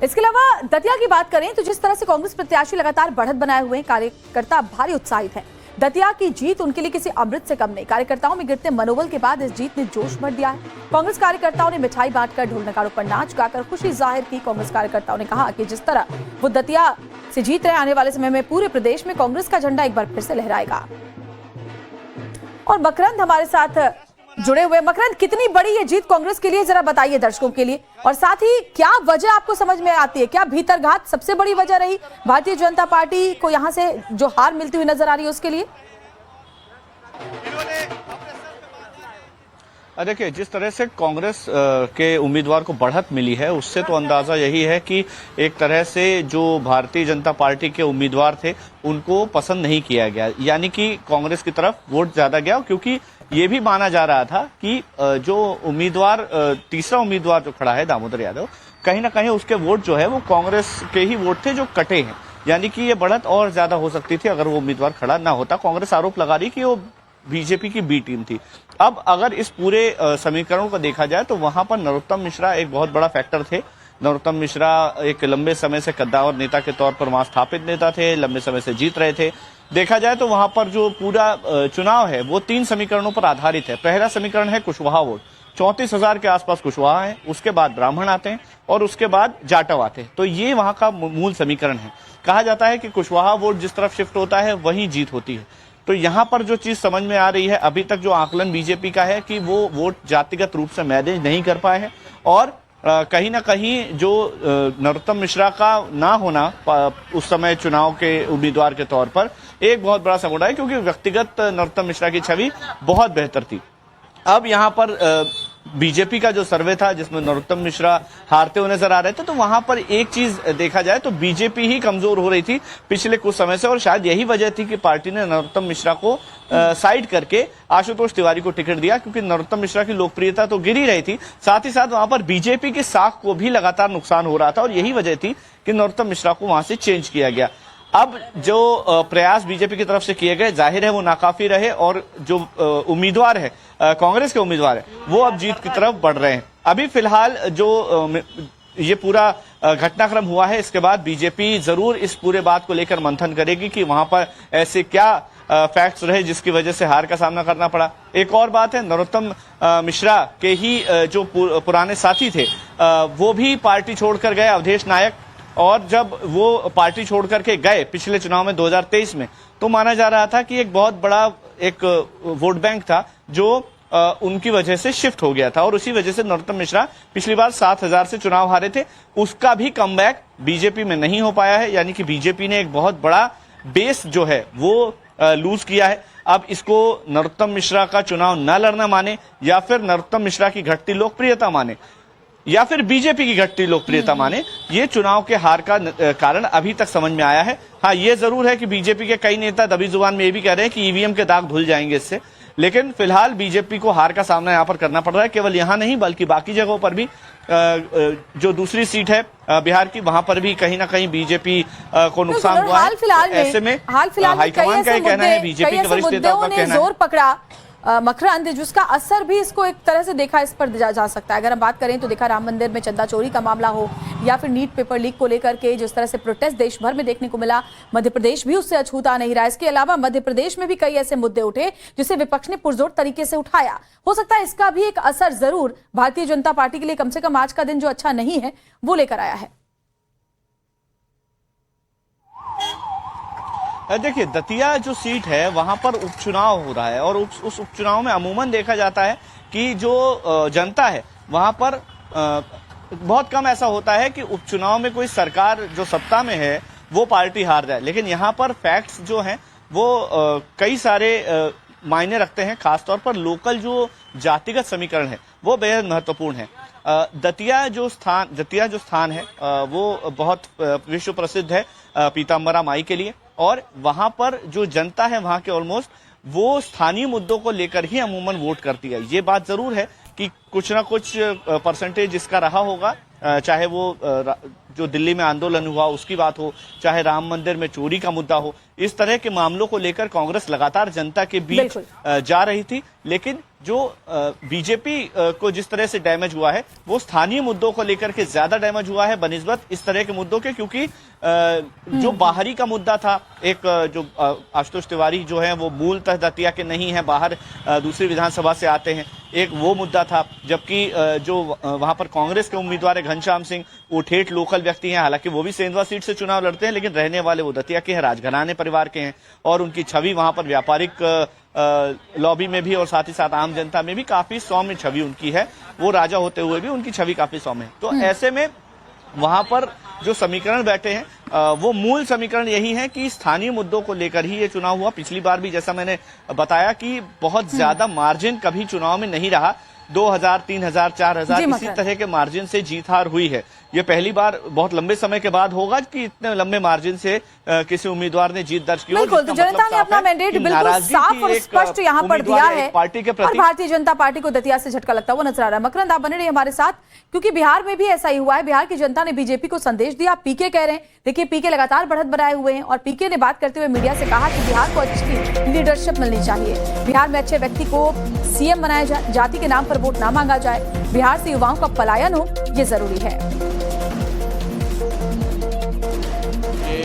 इसके अलावा दतिया की बात करें तो जिस तरह से कांग्रेस प्रत्याशी लगातार बढ़त बनाए हुए हैं, कार्यकर्ता भारी उत्साहित हैं। दतिया की जीत उनके लिए किसी अमृत से कम नहीं। कार्यकर्ताओं में गिरते मनोबल के बाद इस जीत ने जोश भर दिया है। कांग्रेस कार्यकर्ताओं ने मिठाई बांटकर, ढोल नगाड़ों पर नाच गाकर खुशी जाहिर की। कांग्रेस कार्यकर्ताओं ने कहा कि जिस तरह वो दतिया से जीत रहे, आने वाले समय में पूरे प्रदेश में कांग्रेस का झंडा एक बार फिर से लहराएगा। और मकरंद हमारे साथ जुड़े हुए। मकरंद, कितनी बड़ी ये जीत कांग्रेस के लिए, जरा बताइए दर्शकों के लिए, और साथ ही क्या वजह आपको समझ में आती है? क्या भीतरघात सबसे बड़ी वजह रही भारतीय जनता पार्टी को यहां से जो हार मिलती हुई नजर आ रही है उसके लिए? देखिए, जिस तरह से कांग्रेस के उम्मीदवार को बढ़त मिली है, उससे तो अंदाजा यही है कि एक तरह से जो भारतीय जनता पार्टी के उम्मीदवार थे उनको पसंद नहीं किया गया, यानी कि कांग्रेस की तरफ वोट ज्यादा गया, क्योंकि ये भी माना जा रहा था कि जो उम्मीदवार तीसरा उम्मीदवार जो खड़ा है दामोदर यादव, कहीं ना कहीं उसके वोट जो है वो कांग्रेस के ही वोट थे जो कटे हैं, यानी कि ये बढ़त और ज्यादा हो सकती थी अगर वो उम्मीदवार खड़ा ना होता। कांग्रेस आरोप लगा रही कि वो बीजेपी की बी टीम थी। अब अगर इस पूरे समीकरण को देखा जाए तो वहां पर नरोत्तम मिश्रा एक बहुत बड़ा फैक्टर थे। नरोत्तम मिश्रा एक लंबे समय से कद्दावर नेता के तौर पर वहां स्थापित नेता थे, लंबे समय से जीत रहे थे। देखा जाए तो वहां पर जो पूरा चुनाव है वो 3 समीकरणों पर आधारित है। पहला समीकरण है कुशवाहा वोट, 34,000 के आसपास कुशवाहा है, उसके बाद ब्राह्मण आते हैं और उसके बाद जाटव आते हैं। तो ये वहां का मूल समीकरण है। कहा जाता है कि कुशवाहा वोट जिस तरफ शिफ्ट होता है वहीं जीत होती है। तो यहाँ पर जो चीज समझ में आ रही है, अभी तक जो आकलन बीजेपी का है कि वो वोट जातिगत रूप से मैनेज नहीं कर पाए हैं, और कहीं ना कहीं जो नरोत्तम मिश्रा का ना होना उस समय चुनाव के उम्मीदवार के तौर पर एक बहुत बड़ा समुदाय है, क्योंकि व्यक्तिगत नरोत्तम मिश्रा की छवि बहुत बेहतर थी। अब यहाँ पर बीजेपी का जो सर्वे था जिसमें नरोत्तम मिश्रा हारते हुए नजर आ रहे थे, तो वहां पर एक चीज देखा जाए तो बीजेपी ही कमजोर हो रही थी पिछले कुछ समय से, और शायद यही वजह थी कि पार्टी ने नरोत्तम मिश्रा को साइड करके आशुतोष तिवारी को टिकट दिया, क्योंकि नरोत्तम मिश्रा की लोकप्रियता तो गिर ही रही थी, साथ ही साथ वहां पर बीजेपी की साख को भी लगातार नुकसान हो रहा था, और यही वजह थी कि नरोत्तम मिश्रा को वहां से चेंज किया गया। अब जो प्रयास बीजेपी की तरफ से किए गए, जाहिर है वो नाकाफी रहे, और जो उम्मीदवार है कांग्रेस के उम्मीदवार है वो अब जीत की तरफ बढ़ रहे हैं। अभी फिलहाल जो ये पूरा घटनाक्रम हुआ है, इसके बाद बीजेपी जरूर इस पूरे बात को लेकर मंथन करेगी कि वहां पर ऐसे क्या फैक्ट्स रहे जिसकी वजह से हार का सामना करना पड़ा। एक और बात है, नरोत्तम मिश्रा के ही जो पुराने साथी थे वो भी पार्टी छोड़कर गए, अवधेश नायक, और जब वो पार्टी छोड़ करके गए पिछले चुनाव में 2023 में, तो माना जा रहा था कि एक बहुत बड़ा एक वोट बैंक था जो उनकी वजह से शिफ्ट हो गया था, और उसी वजह से नरोत्तम मिश्रा पिछली बार 7,000 से चुनाव हारे थे। उसका भी कमबैक बीजेपी में नहीं हो पाया है, यानी कि बीजेपी ने एक बहुत बड़ा बेस जो है वो लूज किया है। अब इसको नरोत्तम मिश्रा का चुनाव न लड़ना माने, या फिर नरोत्तम मिश्रा की घटती लोकप्रियता माने, या फिर बीजेपी की घटती लोकप्रियता माने, ये चुनाव के हार का कारण अभी तक समझ में आया है। हाँ, ये जरूर है कि बीजेपी के कई नेता दबी जुबान में ये भी कह रहे हैं कि ईवीएम के दाग धुल जाएंगे इससे, लेकिन फिलहाल बीजेपी को हार का सामना यहाँ पर करना पड़ रहा है। केवल यहाँ नहीं बल्कि बाकी जगहों पर भी, जो दूसरी सीट है बिहार की, वहां पर भी कहीं ना कहीं बीजेपी को नुकसान हुआ है। ऐसे में हाईकमान का कहना है, बीजेपी के वरिष्ठ नेताओं का कहना है, जोर पकड़ा मकरंद, जिसका असर भी इसको एक तरह से देखा इस पर जा सकता है। अगर हम बात करें तो देखा राम मंदिर में चंदा चोरी का मामला हो, या फिर नीट पेपर लीक को लेकर के जिस तरह से प्रोटेस्ट देश भर में देखने को मिला, मध्य प्रदेश भी उससे अछूता नहीं रहा। इसके अलावा मध्य प्रदेश में भी कई ऐसे मुद्दे उठे जिसे विपक्ष ने पुरजोर तरीके से उठाया। हो सकता है इसका भी एक असर जरूर भारतीय जनता पार्टी के लिए कम से कम आज का दिन जो अच्छा नहीं है वो लेकर आया है। देखिए, दतिया जो सीट है वहां पर उपचुनाव हो रहा है, और उस उपचुनाव में अमूमन देखा जाता है कि जो जनता है वहां पर बहुत कम ऐसा होता है कि उपचुनाव में कोई सरकार जो सत्ता में है वो पार्टी हार जाए, लेकिन यहाँ पर फैक्ट्स जो हैं वो कई सारे मायने रखते हैं। खासतौर पर लोकल जो जातिगत समीकरण है वो बेहद महत्वपूर्ण है। दतिया जो स्थान है वो बहुत विश्व प्रसिद्ध है पीताम्बरा माई के लिए, और वहां पर जो जनता है वहां के ऑलमोस्ट वो स्थानीय मुद्दों को लेकर ही अमूमन वोट करती है। ये बात जरूर है कि कुछ ना कुछ परसेंटेज इसका रहा होगा, चाहे वो जो दिल्ली में आंदोलन हुआ उसकी बात हो, चाहे राम मंदिर में चोरी का मुद्दा हो, इस तरह के मामलों को लेकर कांग्रेस लगातार जनता के बीच जा रही थी, लेकिन जो बीजेपी को जिस तरह से डैमेज हुआ है वो स्थानीय मुद्दों को लेकर के ज्यादा डैमेज हुआ है बनिस्बत इस तरह के मुद्दों के, क्योंकि जो बाहरी का मुद्दा था, एक जो आशुतोष तिवारी जो है वो मूलतः दतिया के नहीं है, बाहर दूसरी विधानसभा से आते हैं, एक वो मुद्दा था। जबकि जो वहां पर कांग्रेस के उम्मीदवार है घनश्याम सिंह, वो ठेठ लोकल व्यक्ति हैं, हालांकि वो भी सेंधवा सीट से चुनाव लड़ते हैं, लेकिन रहने वाले वो दतिया के हैं, राजघराने परिवार के हैं, और उनकी छवि वहां पर व्यापारिक लॉबी में भी और साथ ही साथ आम जनता में भी काफी सौम्य छवि उनकी है। वो राजा होते हुए भी उनकी छवि काफी सौम्य है। तो ऐसे में वहां पर जो समीकरण बैठे हैं वो मूल समीकरण यही है कि स्थानीय मुद्दों को लेकर ही ये चुनाव हुआ। पिछली बार भी जैसा मैंने बताया कि बहुत ज्यादा मार्जिन कभी चुनाव में नहीं रहा, 2000, 3000, 4000 इसी तरह के मार्जिन से जीत हार हुई है। ये पहली बार बहुत लंबे समय के बाद होगा कि इतने लंबे मार्जिन से किसी उम्मीदवार ने जीत दर्ज की। बिल्कुल, तो जनता ने अपना मैंडेट बिल्कुल साफ और स्पष्ट यहाँ पर दिया है पार्टी के प्रति। और भारतीय जनता पार्टी को दतिया से झटका लगता हुआ नजर आ रहा है। मकरंद, आप बने रहिए हमारे साथ, क्योंकि बिहार में भी ऐसा ही हुआ है। बिहार की जनता ने बीजेपी को संदेश दिया। पीके कह रहे हैं, देखिए पीके लगातार बढ़त बनाए हुए हैं, और पीके ने बात करते हुए मीडिया से कहा कि बिहार को अच्छी लीडरशिप मिलनी चाहिए, बिहार में अच्छे व्यक्ति को सीएम बनाया जाए, जाति के नाम पर वोट ना मांगा जाए, बिहार से युवाओं का पलायन हो, ये जरूरी है।